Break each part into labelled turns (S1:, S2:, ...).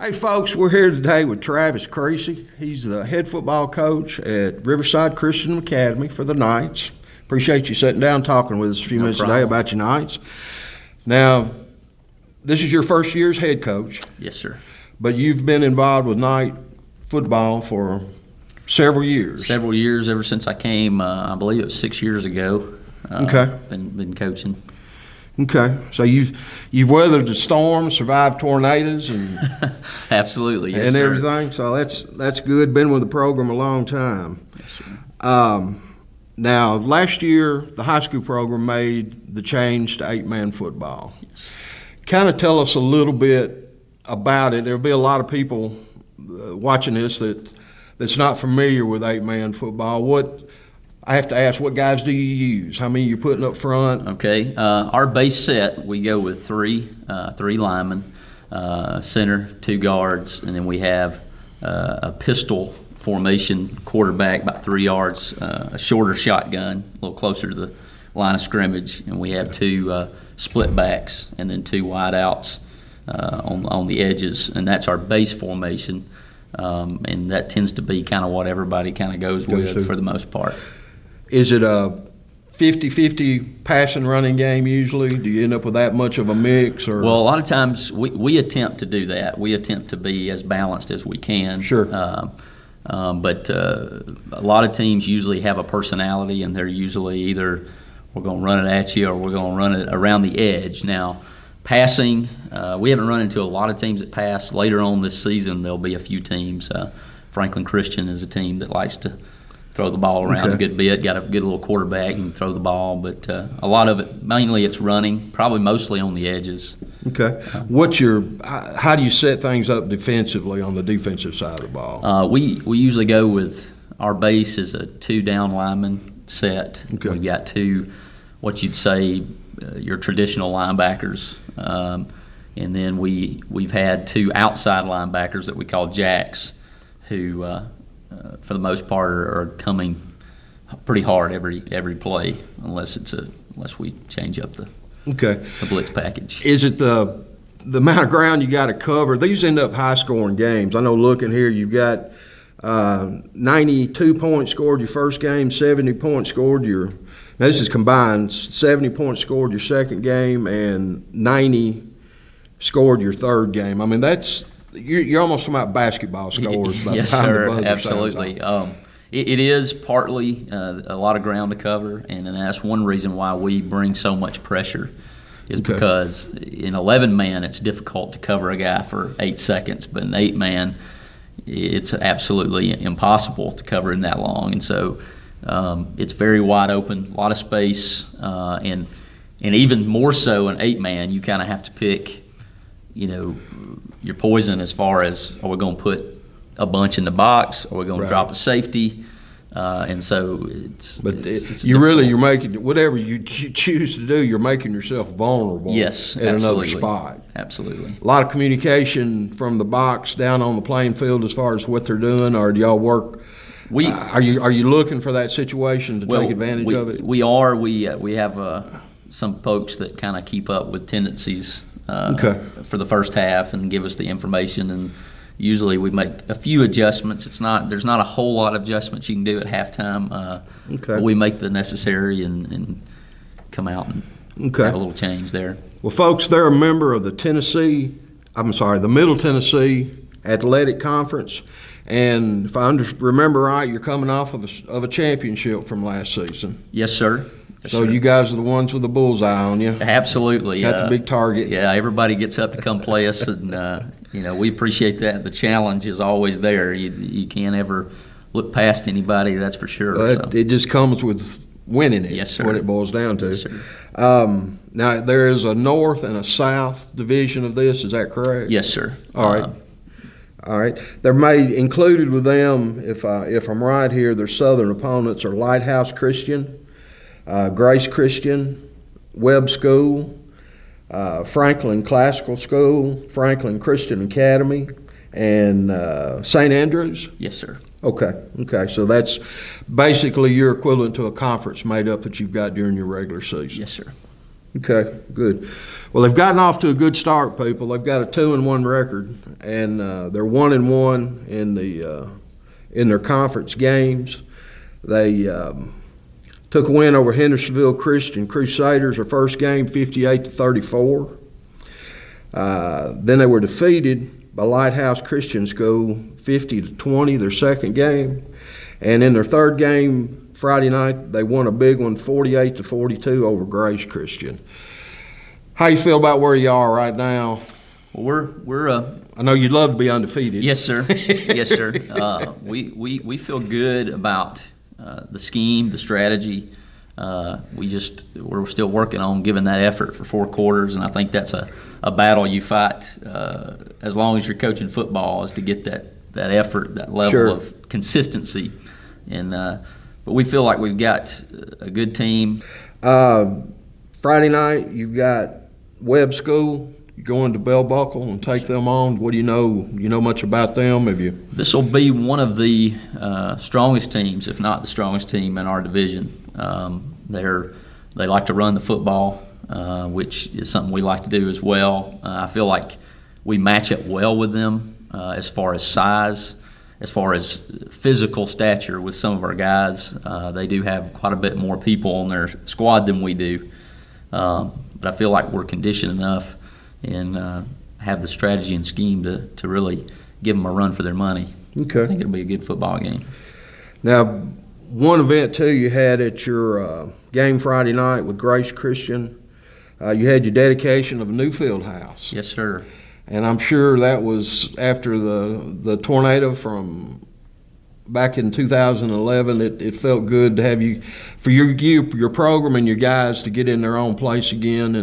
S1: Hey folks, we're here today with Travis Creasy. He's the head football coach at Riverside Christian Academy for the Knights. Appreciate you sitting down talking with us a few minutes today about your Knights. Now, this is your first year as head coach.
S2: Yes, sir.
S1: But you've been involved with Knight football for several years.
S2: Several years, ever since I came, I believe it was 6 years ago.
S1: Okay.
S2: Been coaching.
S1: Okay, so you've weathered the storm, survived tornadoes, and
S2: absolutely, yes,
S1: and
S2: sir.
S1: everything. So that's good. Been with the program a long time.
S2: Yes, sir.
S1: Now, last year the high school program made the change to 8-man football.
S2: Yes.
S1: Kind of tell us a little bit about it. There'll be a lot of people watching this that's not familiar with 8-man football. I have to ask, what guys do you use? How many you're putting up front?
S2: Okay, our base set, we go with three linemen, center, 2 guards, and then we have a pistol formation quarterback about 3 yards, a shorter shotgun, a little closer to the line of scrimmage, and we have 2 split backs and then 2 wide outs on the edges, and that's our base formation, and that tends to be kind of what everybody kind of goes with for the most part.
S1: Is it a 50-50 passing running game usually? Do you end up with that much of a mix? Or?
S2: Well, a lot of times we attempt to do that. We attempt to be as balanced as we can.
S1: Sure.
S2: But a lot of teams usually have a personality, and they're usually either we're going to run it at you or we're going to run it around the edge. Now, passing, we haven't run into a lot of teams that pass. Later on this season, there'll be a few teams. Franklin Christian is a team that likes to throw the ball around a good bit, got a good little quarterback and throw the ball, but a lot of it, mainly it's running, probably mostly on the edges.
S1: Okay. How do you set things up defensively on the defensive side of the ball?
S2: We usually go with, our base is a 2 down lineman set.
S1: Okay.
S2: We've got 2, what you'd say, your traditional linebackers, and then we've had 2 outside linebackers that we call jacks, who for the most part are coming pretty hard every play, unless we change up the blitz package.
S1: Is it the amount of ground you got to cover? These end up high scoring games. I know looking here, you've got 92 points scored your first game, 70 points scored now this is combined, 70 points scored your second game, and 90 scored your third game. I mean, you're almost talking about basketball scores.
S2: Yes, sir, absolutely. It is partly a lot of ground to cover, and that's one reason why we bring so much pressure is because in 11-man it's difficult to cover a guy for 8 seconds, but in 8-man it's absolutely impossible to cover him that long, and so it's very wide open, a lot of space, and even more so in 8-man you kind of have to pick your poison as far as, are we going to put a bunch in the box, or are we going to drop a safety, and so
S1: you're making, whatever you choose to do, you're making yourself vulnerable.
S2: Yes,
S1: at another spot.
S2: Absolutely.
S1: A lot of communication from the box down on the playing field as far as what they're doing, or do y'all work? Are you looking for that situation to take advantage of it?
S2: We are. We have some folks that kind of keep up with tendencies for the first half and give us the information, and usually we make a few adjustments. There's not a whole lot of adjustments you can do at halftime. But we make the necessary and come out and have a little change there.
S1: Well, folks, they're a member of the Middle Tennessee Athletic Conference, and if I remember right, you're coming off of a championship from last season.
S2: Yes, sir.
S1: So you guys are the ones with the bullseye on you.
S2: Absolutely.
S1: Got the big target.
S2: Yeah, everybody gets up to come play us, and we appreciate that. The challenge is always there. You can't ever look past anybody, that's for sure.
S1: It just comes with winning it.
S2: Yes, sir.
S1: What it boils down to.
S2: Yes, sir.
S1: Now, there is a north and a south division of this, is that correct?
S2: Yes, sir.
S1: All right. All right. Included with them, if I'm right here, their southern opponents are Lighthouse Christian, Grace Christian, Webb School, Franklin Classical School, Franklin Christian Academy, and St. Andrews?
S2: Yes, sir.
S1: Okay. So that's basically your equivalent to a conference made up that you've got during your regular season.
S2: Yes, sir.
S1: Okay, good. Well, they've gotten off to a good start, people. They've got a 2-1 record, and they're 1-1 in their conference games. They took a win over Hendersonville Christian Crusaders, their first game, 58-34. Then they were defeated by Lighthouse Christian School, 50-20, their second game. And in their third game, Friday night, they won a big one, 48-42 over Grace Christian. How you feel about where you are right now?
S2: Well, we're
S1: I know you'd love to be undefeated.
S2: Yes, sir. Yes, sir. We feel good about the scheme, the strategy. We're still working on giving that effort for 4 quarters, and I think that's a battle you fight as long as you're coaching football, is to get that effort, that level
S1: Sure.
S2: of consistency. And but we feel like we've got a good team.
S1: Friday night, you've got Webb School. You going to Bell Buckle and take them on. What do you know? You know much about them? Have you?
S2: This will be one of the strongest teams, if not the strongest team in our division. They like to run the football, which is something we like to do as well. I feel like we match up well with them as far as size, as far as physical stature with some of our guys. They do have quite a bit more people on their squad than we do. But I feel like we're conditioned enough and have the strategy and scheme to really give them a run for their money.
S1: Okay.
S2: I think it'll be a good football game.
S1: Now, one event, too, you had at your game Friday night with Grace Christian, you had your dedication of a new field house.
S2: Yes, sir.
S1: And I'm sure that was after the tornado from back in 2011. It felt good to have you, for your program and your guys, to get in their own place again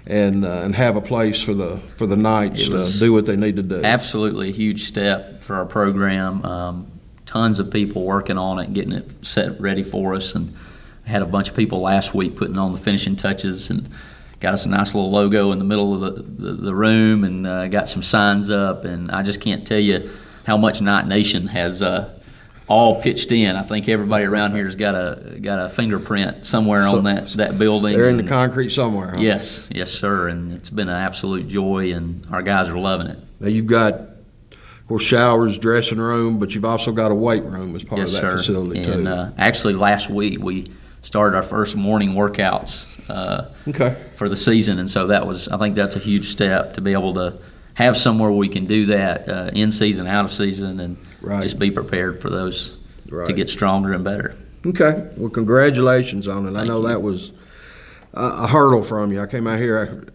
S1: and have a place for the Knights to do what they need to do.
S2: Absolutely a huge step for our program. Tons of people working on it, getting it set ready for us, and had a bunch of people last week putting on the finishing touches and got us a nice little logo in the middle of the room, and got some signs up. And I just can't tell you how much Knight Nation has all pitched in. I think everybody around here has got a fingerprint somewhere on that building.
S1: They're in the concrete somewhere, huh?
S2: Yes, sir. And it's been an absolute joy, and our guys are loving it.
S1: Now you've got, of course, showers, dressing room, but you've also got a weight room as part of that facility too.
S2: And actually, last week we started our first morning workouts for the season, and so I think that's a huge step to be able to have somewhere we can do that in season, out of season, and just be prepared for those to get stronger and better.
S1: Okay. Well, congratulations on it.
S2: Thank
S1: I know
S2: you.
S1: that was a hurdle from you. I came out here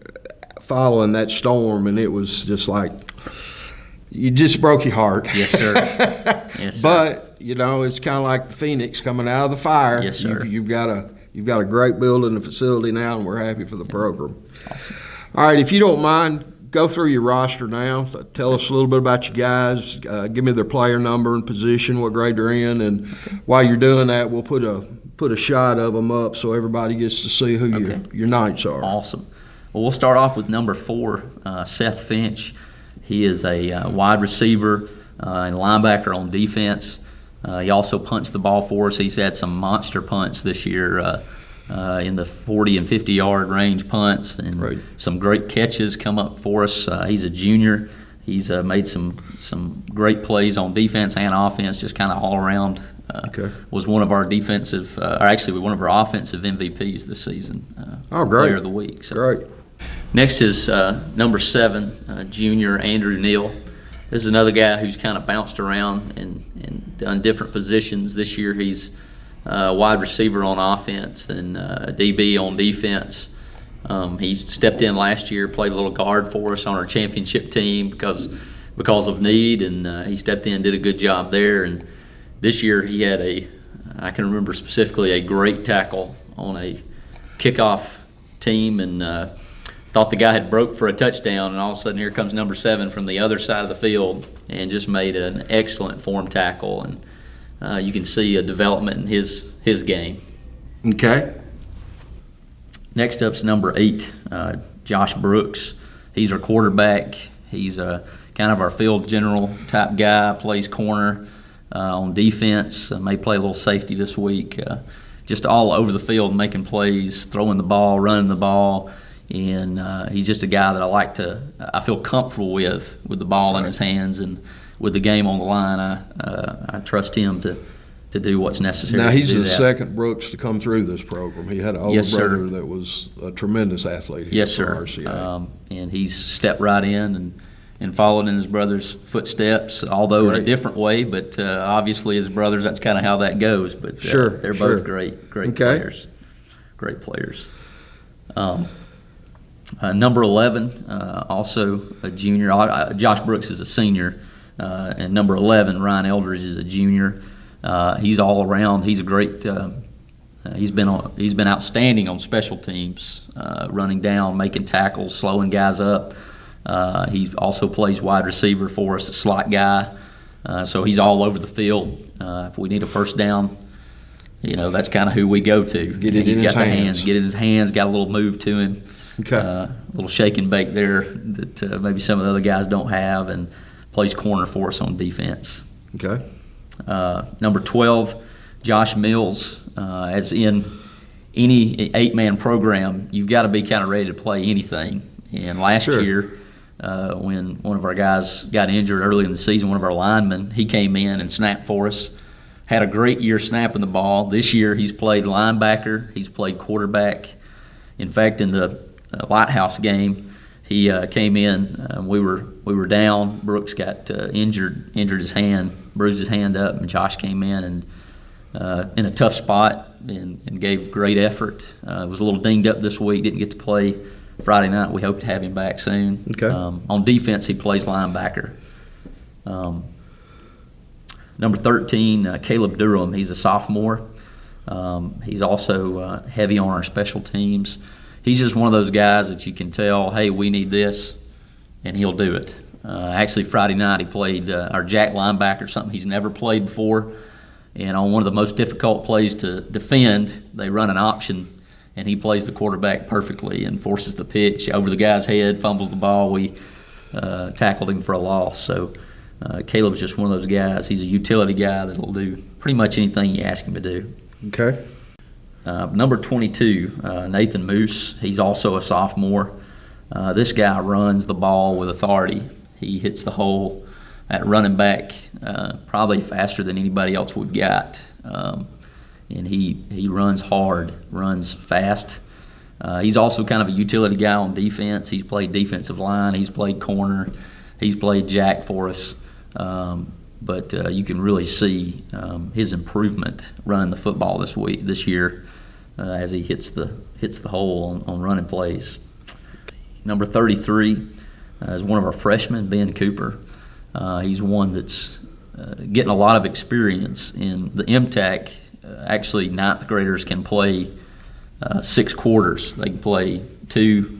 S1: following that storm, and it was just like, you just broke your heart.
S2: Yes, sir. Yes, sir.
S1: But, it's kind of like the phoenix coming out of the fire.
S2: Yes, sir.
S1: You've got a great building and facility now, and we're happy for the program.
S2: Awesome.
S1: All right, if you don't mind, go through your roster now. Tell us a little bit about you guys. Give me their player number and position, what grade they're in, and while you're doing that, we'll put a shot of them up so everybody gets to see who your Knights are.
S2: Awesome. Well, we'll start off with number 4, Seth Finch. He is a wide receiver and linebacker on defense. He also punts the ball for us. He's had some monster punts this year in the 40 and 50-yard range punts, and some great catches come up for us. He's a junior. He's made some great plays on defense and offense, just kind of all around. Was one of our offensive MVPs this season.
S1: Great.
S2: Player of the week. So.
S1: Great.
S2: Next is number 7, junior Andrew Neal. This is another guy who's kind of bounced around and done different positions. This year he's wide receiver on offense and DB on defense. He stepped in last year, played a little guard for us on our championship team because of need, and he stepped in and did a good job there. And this year he had I can remember specifically, a great tackle on a kickoff team, and thought the guy had broke for a touchdown, and all of a sudden here comes number 7 from the other side of the field and just made an excellent form tackle, and you can see a development in his game.
S1: Okay.
S2: Next up's number 8, Josh Brooks. He's our quarterback. He's kind of our field general type guy, plays corner on defense, may play a little safety this week. just all over the field, making plays, throwing the ball, running the ball, and he's just a guy that I feel comfortable with the ball in his hands, and with the game on the line, I trust him to do what's necessary.
S1: Now, he's the
S2: that.
S1: second Brooks to come through this program. He had an older brother that was a tremendous athlete here for RCA.
S2: And he's stepped right in and followed in his brother's footsteps, although in a different way. But obviously, as brothers, that's kind of how that goes. But they're both great players. Great players. Number 11, also a junior. Josh Brooks is a senior, and number 11, Ryan Eldridge, is a junior. He's all around. He's a great. He's been outstanding on special teams, running down, making tackles, slowing guys up. He also plays wide receiver for us, a slot guy. So he's all over the field. If we need a first down, that's kind of who we go to.
S1: Get it in his hands.
S2: Get it in his hands. Got a little move to him.
S1: Okay.
S2: A little shake and bake there that maybe some of the other guys don't have, and plays corner for us on defense.
S1: Okay.
S2: Number 12, Josh Mills. As in any 8-man program, you've got to be kind of ready to play anything. And last year, when one of our guys got injured early in the season, one of our linemen, he came in and snapped for us. Had a great year snapping the ball. This year, he's played linebacker. He's played quarterback. In fact, in the Lighthouse game, he came in. We were down. Brooks got injured his hand, bruised his hand up, and Josh came in a tough spot and gave great effort. Was a little dinged up this week. Didn't get to play Friday night. We hope to have him back soon.
S1: Okay.
S2: On defense, he plays linebacker. Number 13, Caleb Durham. He's a sophomore. He's also heavy on our special teams. He's just one of those guys that you can tell, hey, we need this, and he'll do it. Actually, Friday night he played our jack linebacker, something he's never played before. And on one of the most difficult plays to defend, they run an option, and he plays the quarterback perfectly and forces the pitch over the guy's head, fumbles the ball. We tackled him for a loss. So Caleb's just one of those guys. He's a utility guy that'll do pretty much anything you ask him to do.
S1: Okay.
S2: Number 22, Nathan Moose. He's also a sophomore. This guy runs the ball with authority. He hits the hole at running back probably faster than anybody else we've got. And he runs hard, runs fast. He's also kind of a utility guy on defense. He's played defensive line. He's played corner. He's played jack for us. But you can really see his improvement running the football this year as he hits the hole on running plays. Number 33 is one of our freshmen, Ben Cooper. He's one that's getting a lot of experience in the MTAC. Actually, ninth graders can play 6 quarters. They can play 2,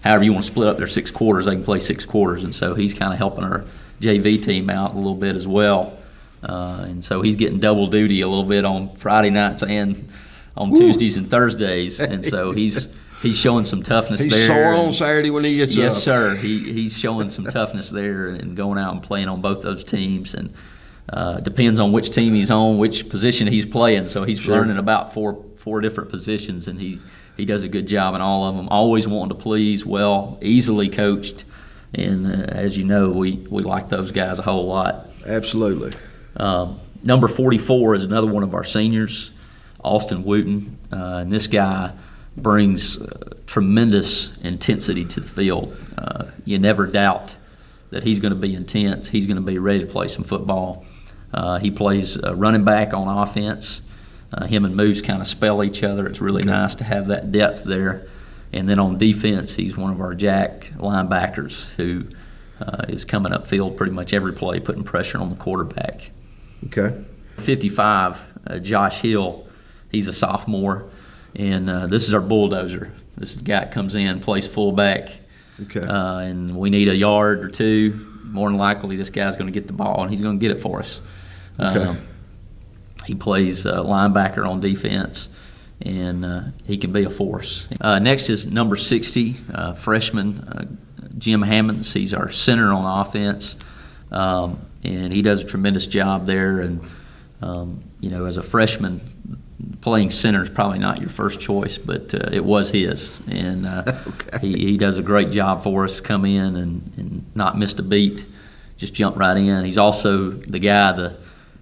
S2: however you want to split up their 6 quarters, they can play 6 quarters. And so he's kind of helping our JV team out a little bit as well. And so he's getting double duty a little bit on Friday nights and on Tuesdays and Thursdays. And so he's showing some toughness there.
S1: He's sore on Saturday when he gets up.
S2: Yes, sir. He's showing some toughness there and going out and playing on both those teams. And depends on which team he's on, which position he's playing. So he's learning about four different positions, and he does a good job in all of them. Always wanting to please, easily coached. And as you know, we like those guys a whole lot.
S1: Absolutely.
S2: Number 44 is another one of our seniors, Austin Wooten. And this guy brings tremendous intensity to the field. You never doubt that he's going to be intense. He's going to be ready to play some football. He plays running back on offense. Him and Moose kind of spell each other. It's really nice to have that depth there. And then on defense, he's one of our jack linebackers who is coming upfield pretty much every play, putting pressure on the quarterback.
S1: Okay.
S2: 55, Josh Hill. He's a sophomore, and this is our bulldozer. This is the guy that comes in, plays fullback.
S1: Okay.
S2: And we need a yard or two. More than likely, this guy's going to get the ball, and he's going to get it for us.
S1: Okay.
S2: He plays linebacker on defense, and he can be a force. Next is number 60, freshman Glen Hammonds. He's our center on offense, and he does a tremendous job there. And as a freshman, playing center is probably not your first choice, but it was his, and
S1: Okay.
S2: he does a great job for us. Come in and not missed a beat, just jump right in. He's also the guy,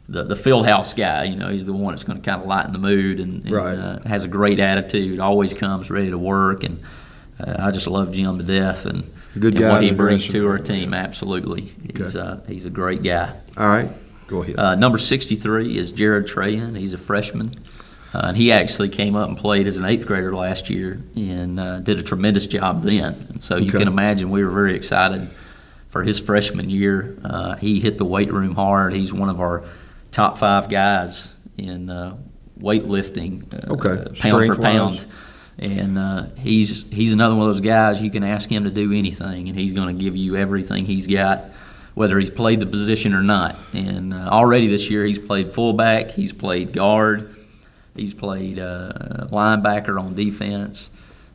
S2: the field house guy. He's the one that's going to kind of lighten the mood, and
S1: Right.
S2: has a great attitude. Always comes ready to work, and I just love Jim to death, and
S1: Good guy
S2: what he
S1: in the
S2: brings
S1: dressing
S2: to our
S1: room,
S2: team.
S1: yeah.
S2: Absolutely,
S1: Okay.
S2: he's a great guy.
S1: All right, go ahead.
S2: Number 63 is Traian. He's a freshman. And he actually came up and played as an 8th grader last year and did a tremendous job then. And so you
S1: Okay.
S2: can imagine we were very excited for his freshman year. He hit the weight room hard. He's one of our top 5 guys in weightlifting,
S1: Okay.
S2: pound for
S1: Strength-wise.
S2: pound. And he's another one of those guys you can ask him to do anything, and he's going to give you everything he's got, whether he's played the position or not. And already this year he's played fullback, he's played guard, he's played linebacker on defense.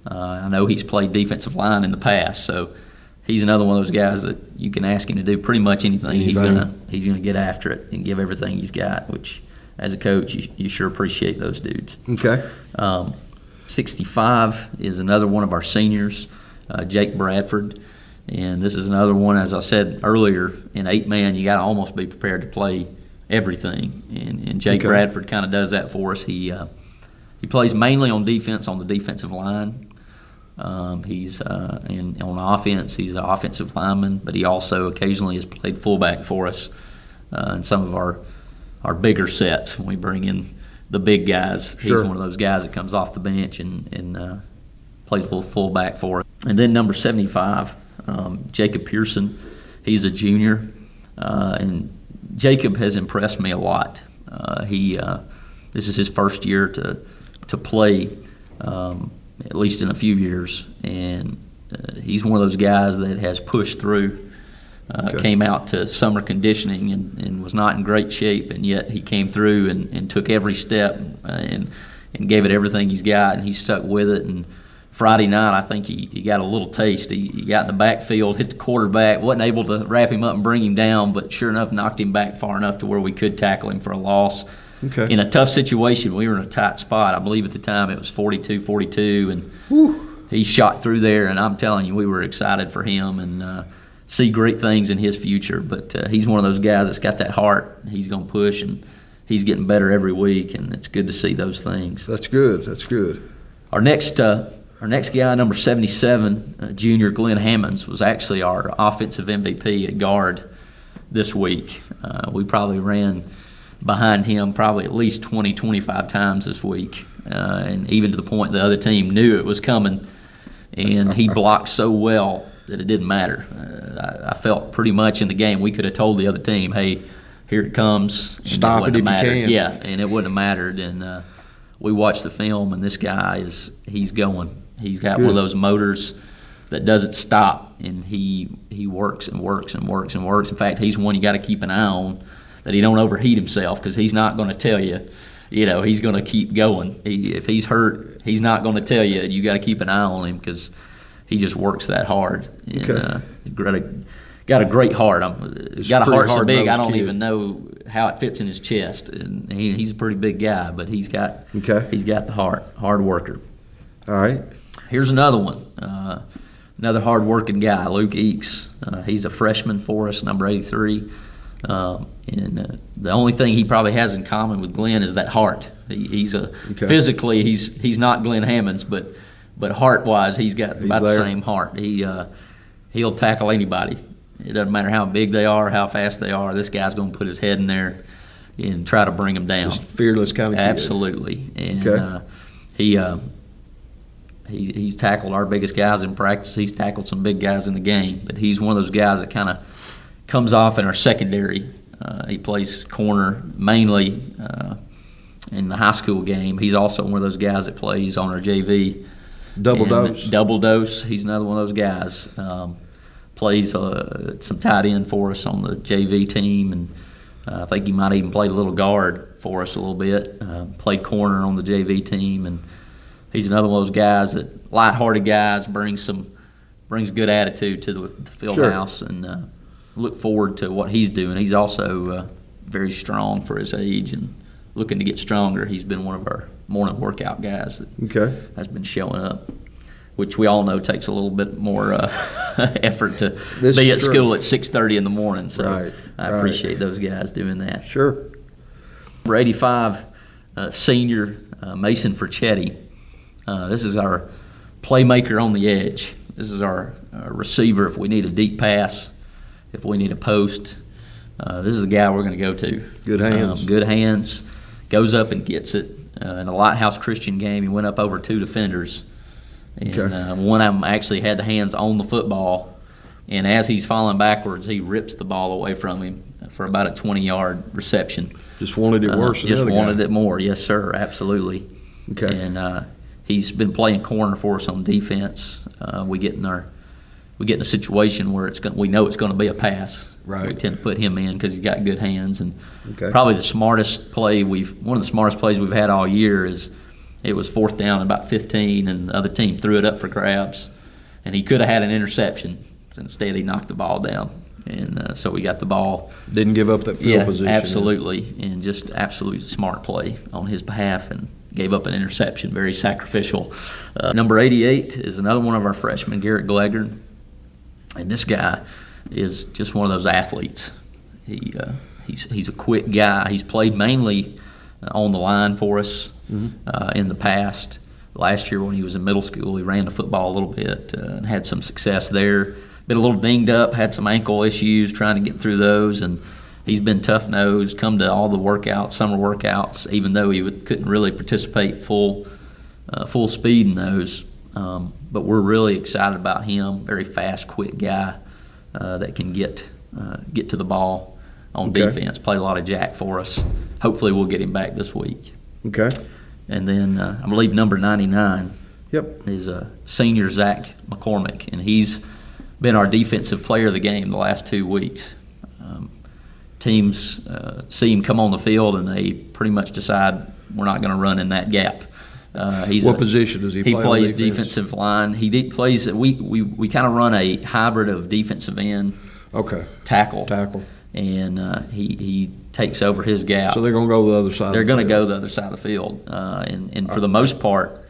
S2: I know he's played defensive line in the past, so he's another one of those guys that you can ask him to do pretty much anything. He's gonna get after it and give everything he's got, which as a coach you sure appreciate those dudes.
S1: Okay.
S2: 65 is another one of our seniors, Jake Bradford. And this is another one, as I said earlier, in 8-man, you got to almost be prepared to play everything. And Jake
S1: Okay.
S2: Bradford kind of does that for us. He plays mainly on defense on the defensive line. He's and on offense, he's an offensive lineman, but he also occasionally has played fullback for us in some of our bigger sets when we bring in the big guys.
S1: Sure.
S2: He's one of those guys that comes off the bench and plays a little fullback for us. And then number 75, Jacob Pearson. He's a junior, and Jacob has impressed me a lot. This is his first year to play, at least in a few years, and he's one of those guys that has pushed through.
S1: Okay.
S2: Came out to summer conditioning and was not in great shape, and yet he came through and took every step and gave it everything he's got, and he stuck with it. And Friday night, I think he got a little taste. He got in the backfield, hit the quarterback, wasn't able to wrap him up and bring him down, but sure enough, knocked him back far enough to where we could tackle him for a loss.
S1: Okay.
S2: In a tough situation, we were in a tight spot. I believe at the time it was 42-42, and
S1: Whew.
S2: he shot through there, and I'm telling you, we were excited for him and see great things in his future. But he's one of those guys that's got that heart. He's going to push, and he's getting better every week, and it's good to see those things.
S1: That's good. That's good.
S2: Our next guy, number 77, junior Glen Hammonds, was actually our offensive MVP at guard this week. We probably ran behind him probably at least 20, 25 times this week, and even to the point the other team knew it was coming, and he blocked so well that it didn't matter. I felt pretty much in the game we could have told the other team, hey, here it comes.
S1: Stop it if you can.
S2: Yeah, and it wouldn't have mattered. And we watched the film, and this guy he's going. He's got one of those motors that doesn't stop, and he works and works and works and works. In fact, he's one you got to keep an eye on that he don't overheat himself, because he's not going to tell you. He's going to keep going. If he's hurt, he's not going to tell you. You got to keep an eye on him because he just works that hard. And, got a great heart. Got a heart so big I don't even know how it fits in his chest. And he's a pretty big guy, but he's got the heart. Hard worker.
S1: All right.
S2: Here's another one. Another hard-working guy, Luke Eakes. He's a freshman for us, number 83. And the only thing he probably has in common with Glenn is that heart. Physically, he's not Glen Hammonds, but heart-wise, he's got about the same heart. He'll tackle anybody. It doesn't matter how big they are, how fast they are. This guy's going to put his head in there and try to bring them down.
S1: Just fearless kind of kid.
S2: Absolutely. And he's tackled our biggest guys in practice. He's tackled some big guys in the game. But he's one of those guys that kind of comes off in our secondary. He plays corner mainly in the high school game. He's also one of those guys that plays on our JV. Double dose. He's another one of those guys. Plays some tight end for us on the JV team, and I think he might even play a little guard for us a little bit. Played corner on the JV team, and he's another one of those guys that light-hearted guys brings good attitude to the field house, and look forward to what he's doing. He's also very strong for his age and looking to get stronger. He's been one of our morning workout guys that has been showing up, which we all know takes a little bit more effort to be at school at 6:30 in the morning. So I appreciate those guys doing that.
S1: Sure.
S2: Number 85, senior Mason Ferchetti. This is our playmaker on the edge. This is our receiver if we need a deep pass, if we need a post. This is the guy we're going to go to.
S1: Good hands.
S2: Good hands. Goes up and gets it. In the Lighthouse Christian game, he went up over 2 defenders. And one of them actually had the hands on the football. And as he's falling backwards, he rips the ball away from him for about a 20-yard reception.
S1: Just wanted it worse than the other guy.
S2: Just wanted it more. Yes, sir. Absolutely.
S1: Okay.
S2: And he's been playing corner for us on defense. We get in a situation where we know it's going to be a pass.
S1: Right.
S2: We tend to put him in because he's got good hands. And probably one of the smartest plays we've had all year is it was 4th down about 15, and the other team threw it up for grabs, and he could have had an interception. Instead, he knocked the ball down, and so we got the ball.
S1: Didn't give up that field position.
S2: Absolutely, and just absolute smart play on his behalf, and gave up an interception, very sacrificial. Number 88 is another one of our freshmen, Gehrig Legger, and this guy is just one of those athletes. He's a quick guy. He's played mainly on the line for us in the past. Last year when he was in middle school, he ran the football a little bit and had some success there. Been a little dinged up, had some ankle issues trying to get through those, and he's been tough-nosed, come to all the workouts, summer workouts, even though he couldn't really participate full speed in those. But we're really excited about him. Very fast, quick guy that can get to the ball on defense, play a lot of jack for us. Hopefully we'll get him back this week.
S1: Okay.
S2: And then I believe number 99 is senior Zach McCormack, and he's been our defensive player of the game the last 2 weeks. Teams see him come on the field, and they pretty much decide we're not going to run in that gap.
S1: What position does he play?
S2: He plays defensive line. He plays. We kind of run a hybrid of defensive end, tackle, and he takes over his gap.
S1: So they're going to go the other side.
S2: They're going to go the other side of the field, and for the most part,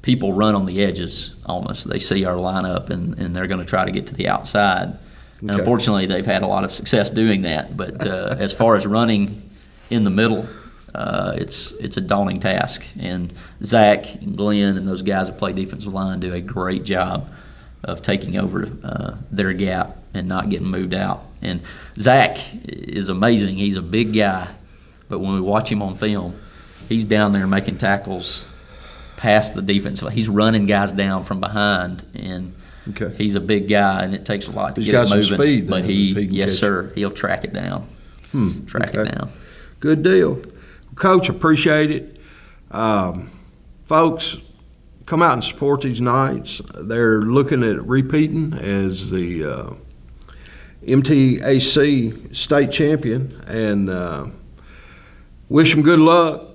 S2: people run on the edges on us. They see our lineup, and they're going to try to get to the outside. And unfortunately, they've had a lot of success doing that. But as far as running in the middle, it's a daunting task. And Zach and Glenn and those guys that play defensive line do a great job of taking over their gap and not getting moved out. And Zach is amazing. He's a big guy, but when we watch him on film, he's down there making tackles past the defense. He's running guys down from behind, and he's a big guy, and it takes a lot to get him moving.
S1: He's got some speed,
S2: but he'll track it down. Track it down.
S1: Good deal. Coach, appreciate it. Folks, come out and support these Knights. They're looking at repeating as the MTAC state champion, and wish them good luck.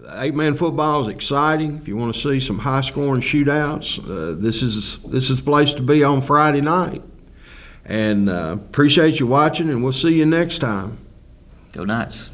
S1: 8-man football is exciting. If you want to see some high-scoring shootouts, this is the place to be on Friday night. And appreciate you watching, and we'll see you next time.
S2: Go Knights.